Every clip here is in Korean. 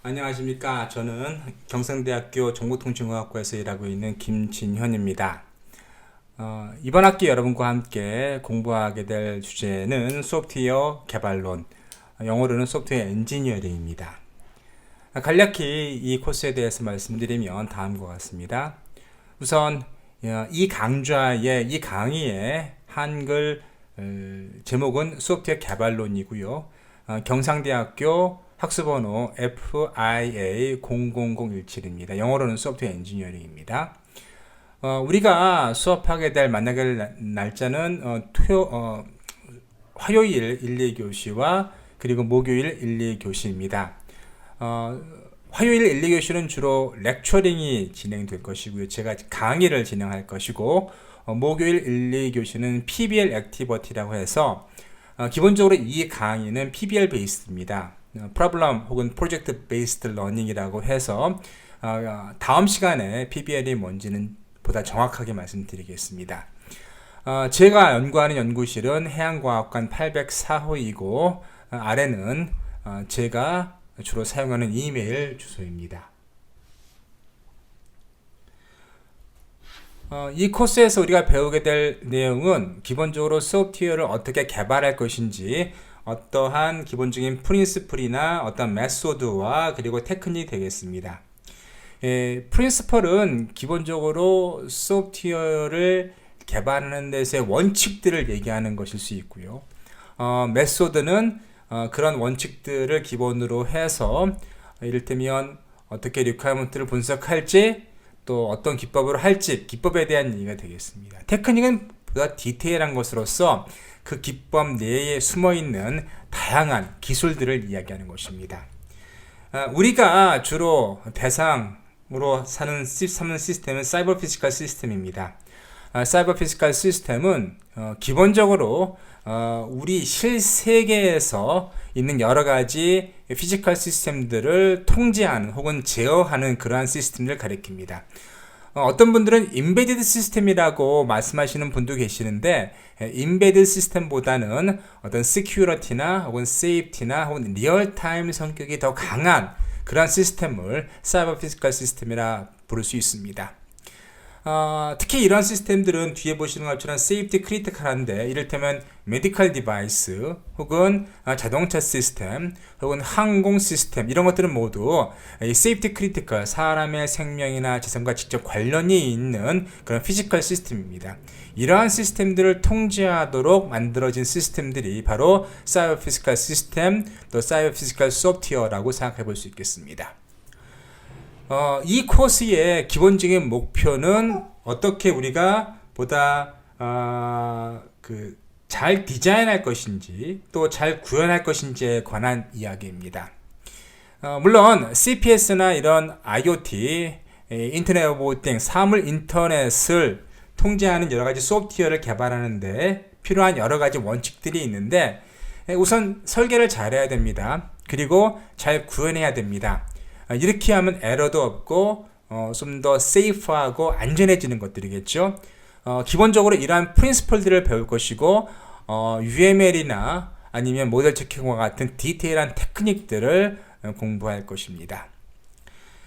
안녕하십니까. 저는 경상대학교 정보통신공학과에서 일하고 있는 김진현입니다. 이번 학기 여러분과 함께 공부하게 될 주제는 소프트웨어 개발론, 영어로는 소프트웨어 엔지니어링입니다. 간략히 이 코스에 대해서 말씀드리면 다음과 같습니다. 우선 이 강의의 한글 제목은 소프트웨어 개발론이고요. 경상대학교 학습번호 FIA00017입니다. 영어로는 소프트웨어 엔지니어링입니다. 우리가 수업하게 될 만나게 될 날짜는 화요일 1, 2교시와 그리고 목요일 1, 2교시입니다. 화요일 1, 2교시는 주로 렉처링이 진행될 것이고요. 제가 강의를 진행할 것이고, 목요일 1, 2교시는 PBL 액티비티라고 해서 기본적으로 이 강의는 PBL 베이스입니다. 프로블럼 혹은 프로젝트 베이스드 러닝이라고 해서 다음 시간에 PBL이 뭔지는 보다 정확하게 말씀드리겠습니다. 제가 연구하는 연구실은 해양과학관 804호이고 아래는 제가 주로 사용하는 이메일 주소입니다. 이 코스에서 우리가 배우게 될 내용은 기본적으로 소프트웨어를 어떻게 개발할 것인지 어떠한 기본적인 프린시플이나 어떤 메소드와 그리고 테크닉이 되겠습니다. 프린시플은 기본적으로 소프트웨어를 개발하는 데서의 원칙들을 얘기하는 것일 수 있고요. 메소드는 그런 원칙들을 기본으로 해서 이를테면 어떻게 리퀘어먼트를 분석할지 또 어떤 기법으로 할지 기법에 대한 얘기가 되겠습니다. 테크닉은 보다 디테일한 것으로서 그 기법 내에 숨어있는 다양한 기술들을 이야기하는 것입니다. 우리가 주로 대상으로 삼는 시스템은 사이버 피지컬 시스템입니다. 사이버 피지컬 시스템은 기본적으로 우리 실세계에서 있는 여러 가지 피지컬 시스템들을 통제하는 혹은 제어하는 그러한 시스템을 가리킵니다. 어떤 분들은 임베디드 시스템이라고 말씀하시는 분도 계시는데 임베디드 시스템보다는 어떤 시큐리티나 혹은 세이프티나 혹은 리얼타임 성격이 더 강한 그런 시스템을 사이버 피지컬 시스템이라 부를 수 있습니다. 특히 이런 시스템들은 뒤에 보시는 것처럼 세이프티 크리티컬한데 이를테면 메디컬 디바이스 혹은 자동차 시스템 혹은 항공 시스템 이런 것들은 모두 이 세이프티 크리티컬 사람의 생명이나 재산과 직접 관련이 있는 그런 피지컬 시스템입니다. 이러한 시스템들을 통제하도록 만들어진 시스템들이 바로 사이버 피지컬 시스템 또 사이버 피지컬 소프트웨어라고 생각해 볼 수 있겠습니다. 이 코스의 기본적인 목표는 어떻게 우리가 보다 잘 디자인할 것인지 또 잘 구현할 것인지에 관한 이야기입니다. 물론 CPS나 이런 IoT, 인터넷 오브 띵, 사물 인터넷을 통제하는 여러 가지 소프트웨어를 개발하는데 필요한 여러 가지 원칙들이 있는데 우선 설계를 잘해야 됩니다. 그리고 잘 구현해야 됩니다. 이렇게 하면 에러도 없고 좀 더 세이프하고 안전해지는 것들이겠죠. 기본적으로 이러한 프린시플들을 배울 것이고 UML이나 아니면 모델 체킹과 같은 디테일한 테크닉들을 공부할 것입니다.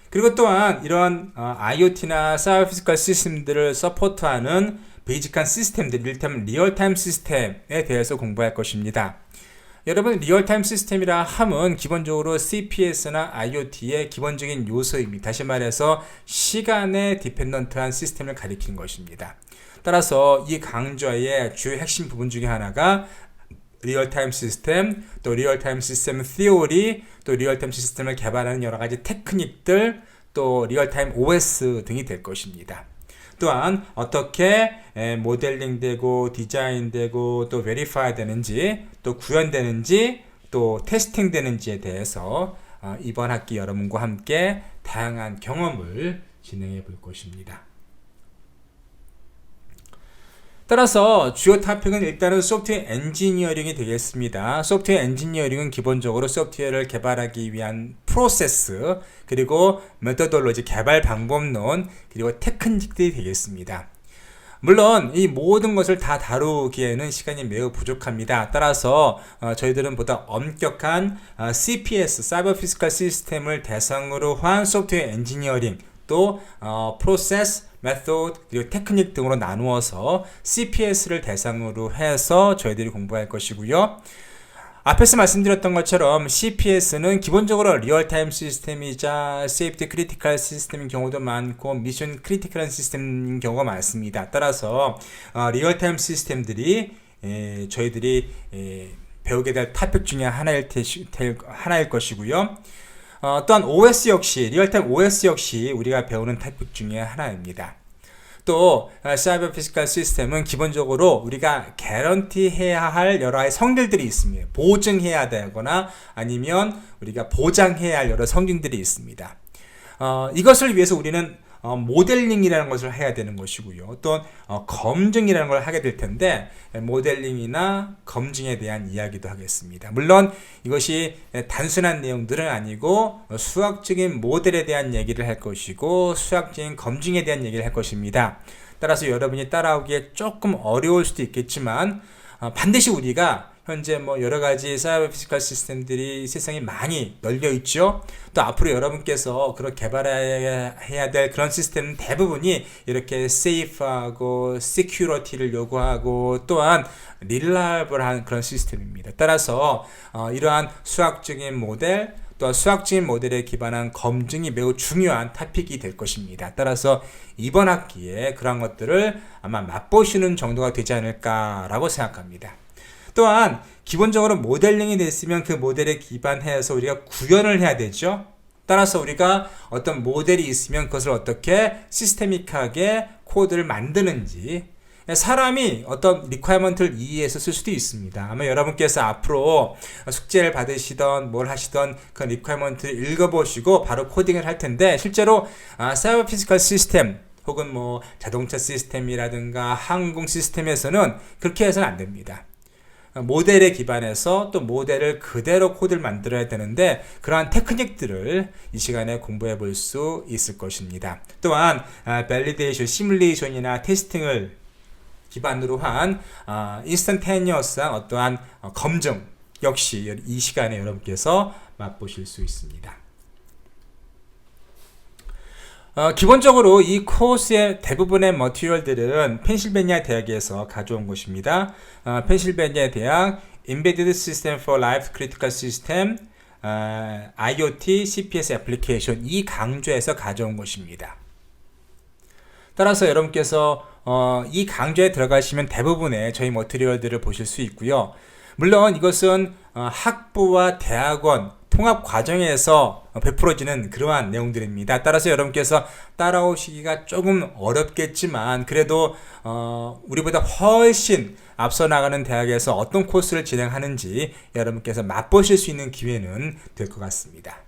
그리고 또한 이런 IoT나 사이버 피지컬 시스템들을 서포트하는 베이직한 시스템들, 이를테면 리얼타임 시스템에 대해서 공부할 것입니다. 여러분, 리얼타임 시스템이라 함은 기본적으로 CPS나 IoT의 기본적인 요소입니다. 다시 말해서 시간에 디펜던트한 시스템을 가리키는 것입니다. 따라서 이 강좌의 주요 핵심 부분 중에 하나가 리얼타임 시스템, 또 리얼타임 시스템 티오리, 또 리얼타임 시스템을 개발하는 여러 가지 테크닉들, 또 리얼타임 OS 등이 될 것입니다. 또한 어떻게 모델링 되고 디자인 되고 또 베리파이 되는지 또 구현되는지 또 테스팅 되는지에 대해서 이번 학기 여러분과 함께 다양한 경험을 진행해 볼 것입니다. 따라서 주요 토픽은 일단은 소프트웨어 엔지니어링이 되겠습니다. 소프트웨어 엔지니어링은 기본적으로 소프트웨어를 개발하기 위한 프로세스, 그리고 메토돌로지, 개발 방법론, 그리고 테크닉들이 되겠습니다. 물론 이 모든 것을 다 다루기에는 시간이 매우 부족합니다. 따라서 저희들은 보다 엄격한 CPS, 사이버 피지컬 시스템을 대상으로 한 소프트웨어 엔지니어링, 또 프로세스, 메소드, 그리고 테크닉 등으로 나누어서 CPS를 대상으로 해서 저희들이 공부할 것이고요. 앞에서 말씀드렸던 것처럼 CPS는 기본적으로 리얼타임 시스템이자 세이프티 크리티컬 시스템인 경우도 많고 미션 크리티컬한 시스템인 경우가 많습니다. 따라서 리얼타임 시스템들이 저희들이 배우게 될 토픽 중에 하나일 것이고요. 또한 OS 역시 리얼타임 OS 역시 우리가 배우는 토픽 중에 하나입니다. 또 사이버 피지컬 시스템은 기본적으로 우리가 개런티 해야 할 여러 가지 성질들이 있습니다. 보증해야 되거나 아니면 우리가 보장해야 할 여러 성질들이 있습니다. 이것을 위해서 우리는 모델링이라는 것을 해야 되는 것이고요. 또 검증이라는 걸 하게 될 텐데 모델링이나 검증에 대한 이야기도 하겠습니다. 물론 이것이 단순한 내용들은 아니고 수학적인 모델에 대한 얘기를 할 것이고 수학적인 검증에 대한 얘기를 할 것입니다. 따라서 여러분이 따라오기에 조금 어려울 수도 있겠지만 반드시 우리가 현재 여러 가지 사이버 피지컬 시스템들이 세상에 많이 널려 있죠. 또 앞으로 여러분께서 그런 개발해야 될 그런 시스템 대부분이 이렇게 세이프하고 시큐리티를 요구하고 또한 릴라이블한 그런 시스템입니다. 따라서 이러한 수학적인 모델 또 수학적인 모델에 기반한 검증이 매우 중요한 토픽이 될 것입니다. 따라서 이번 학기에 그런 것들을 아마 맛보시는 정도가 되지 않을까라고 생각합니다. 또한 기본적으로 모델링이 됐으면 그 모델에 기반해서 우리가 구현을 해야 되죠. 따라서 우리가 어떤 모델이 있으면 그것을 어떻게 시스테믹하게 코드를 만드는지 사람이 어떤 리퀘어먼트를 이해해서 쓸 수도 있습니다. 아마 여러분께서 앞으로 숙제를 받으시던 뭘 하시던 그 리퀘어먼트를 읽어보시고 바로 코딩을 할 텐데 실제로 사이버 피지컬 시스템 혹은 자동차 시스템이라든가 항공 시스템에서는 그렇게 해서는 안 됩니다. 모델에 기반해서 또 모델을 그대로 코드를 만들어야 되는데 그러한 테크닉들을 이 시간에 공부해 볼 수 있을 것입니다. 또한 밸리데이션, 시뮬레이션이나 테스팅을 기반으로 한 인스턴테니어스한 어떠한 검증 역시 이 시간에 여러분께서 맛보실 수 있습니다. 기본적으로 이 코스의 대부분의 머티리얼들은 펜실베니아 대학에서 가져온 것입니다. 펜실베니아 대학 Embedded System for Life Critical System IoT CPS 애플리케이션 이 강좌에서 가져온 것입니다. 따라서 여러분께서 이 강좌에 들어가시면 대부분의 저희 머티리얼들을 보실 수 있고요. 물론 이것은 학부와 대학원 통합 과정에서 베풀어지는 그러한 내용들입니다. 따라서 여러분께서 따라오시기가 조금 어렵겠지만 그래도 우리보다 훨씬 앞서 나가는 대학에서 어떤 코스를 진행하는지 여러분께서 맛보실 수 있는 기회는 될 것 같습니다.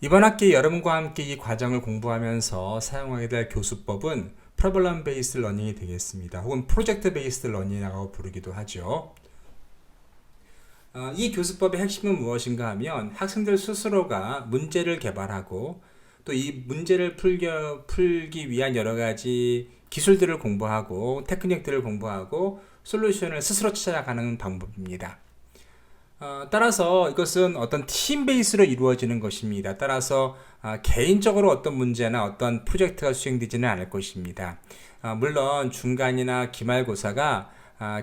이번 학기 여러분과 함께 이 과정을 공부하면서 사용하게 될 교수법은 프로블럼 베이스드 러닝이 되겠습니다. 혹은 프로젝트 베이스드 러닝이라고 부르기도 하죠. 이 교수법의 핵심은 무엇인가 하면 학생들 스스로가 문제를 개발하고 또 이 문제를 풀기 위한 여러 가지 기술들을 공부하고 테크닉들을 공부하고 솔루션을 스스로 찾아가는 방법입니다. 따라서 이것은 어떤 팀 베이스로 이루어지는 것입니다. 따라서 개인적으로 어떤 문제나 어떤 프로젝트가 수행되지는 않을 것입니다. 물론 중간이나 기말고사가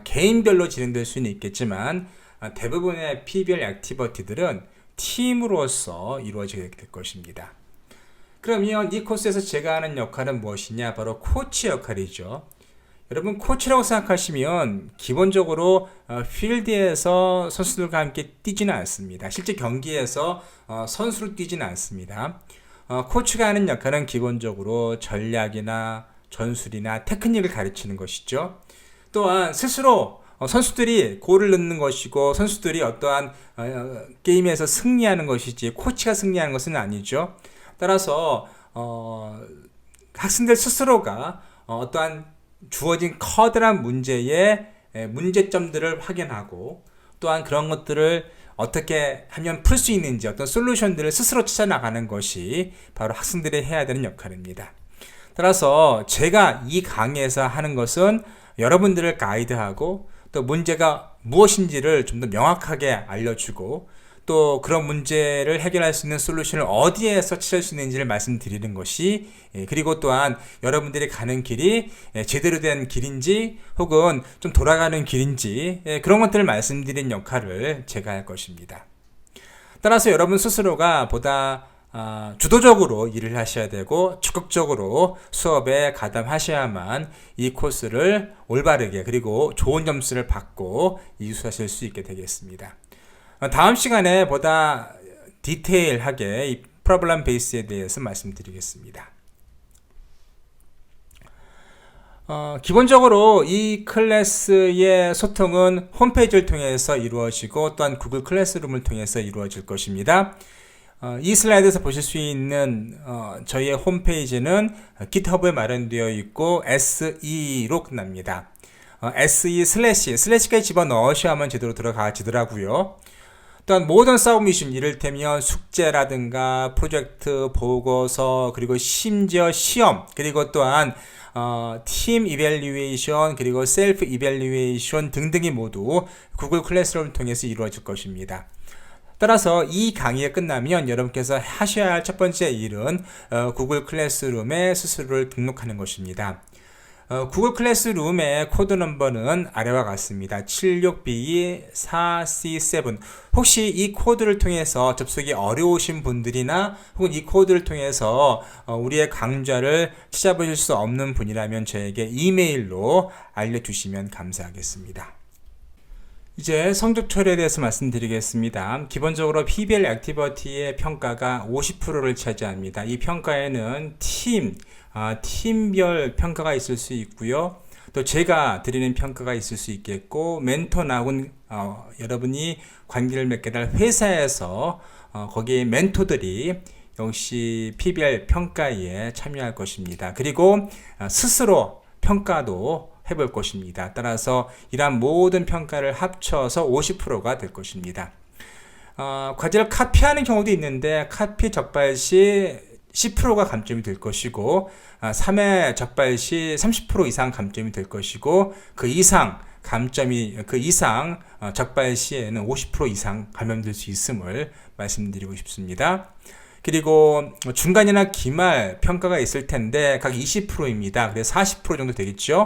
개인별로 진행될 수는 있겠지만 대부분의 PBL 액티비티들은 팀으로서 이루어지게 될 것입니다. 그러면 이 코스에서 제가 하는 역할은 무엇이냐? 바로 코치 역할이죠. 여러분 코치라고 생각하시면 기본적으로 필드에서 선수들과 함께 뛰지는 않습니다. 실제 경기에서 선수로 뛰지는 않습니다. 코치가 하는 역할은 기본적으로 전략이나 전술이나 테크닉을 가르치는 것이죠. 또한 스스로 선수들이 골을 넣는 것이고 선수들이 어떠한 게임에서 승리하는 것이지 코치가 승리하는 것은 아니죠. 따라서 학생들 스스로가 어떠한 주어진 커다란 문제의 문제점들을 확인하고 또한 그런 것들을 어떻게 하면 풀 수 있는지 어떤 솔루션들을 스스로 찾아나가는 것이 바로 학생들이 해야 되는 역할입니다. 따라서 제가 이 강의에서 하는 것은 여러분들을 가이드하고 또 문제가 무엇인지를 좀 더 명확하게 알려주고 또 그런 문제를 해결할 수 있는 솔루션을 어디에서 찾을 수 있는지를 말씀드리는 것이 그리고 또한 여러분들이 가는 길이 제대로 된 길인지 혹은 좀 돌아가는 길인지 그런 것들을 말씀드리는 역할을 제가 할 것입니다. 따라서 여러분 스스로가 보다 주도적으로 일을 하셔야 되고 적극적으로 수업에 가담하셔야만 이 코스를 올바르게 그리고 좋은 점수를 받고 이수하실 수 있게 되겠습니다. 다음 시간에 보다 디테일하게 이 프로블럼 베이스에 대해서 말씀드리겠습니다. 기본적으로 이 클래스의 소통은 홈페이지를 통해서 이루어지고 또한 구글 클래스룸을 통해서 이루어질 것입니다. 이 슬라이드에서 보실 수 있는 저희의 홈페이지는 GitHub에 마련되어 있고 SE로 끝납니다. SE//까지 집어넣으셔야만 제대로 들어가지더라고요. 또한 모든 서브미션, 이를테면 숙제라든가 프로젝트 보고서 그리고 심지어 시험 그리고 또한 팀 이밸류에이션 그리고 셀프 이밸류에이션 등등이 모두 구글 클래스룸을 통해서 이루어질 것입니다. 따라서 이 강의가 끝나면 여러분께서 하셔야 할 첫 번째 일은 구글 클래스룸에 스스로를 등록하는 것입니다. 구글 클래스룸의 코드 넘버는 아래와 같습니다. 76B4C7. 혹시 이 코드를 통해서 접속이 어려우신 분들이나 혹은 이 코드를 통해서 우리의 강좌를 찾아보실 수 없는 분이라면 저에게 이메일로 알려주시면 감사하겠습니다. 이제 성적 처리에 대해서 말씀드리겠습니다. 기본적으로 PBL 액티비티의 평가가 50%를 차지합니다. 이 평가에는 팀별 평가가 있을 수 있고요. 또 제가 드리는 평가가 있을 수 있겠고 멘토나 혹은 여러분이 관계를 맺게 될 회사에서 거기에 멘토들이 역시 PBL 평가에 참여할 것입니다. 그리고 스스로 평가도 해볼 것입니다. 따라서 이러한 모든 평가를 합쳐서 50%가 될 것입니다. 과제를 카피하는 경우도 있는데 카피 적발 시 10%가 감점이 될 것이고 3회 적발 시 30% 이상 감점이 될 것이고 그 이상 적발 시에는 50% 이상 감염될 수 있음을 말씀드리고 싶습니다. 그리고 중간이나 기말 평가가 있을 텐데 각 20%입니다. 그래서 40% 정도 되겠죠.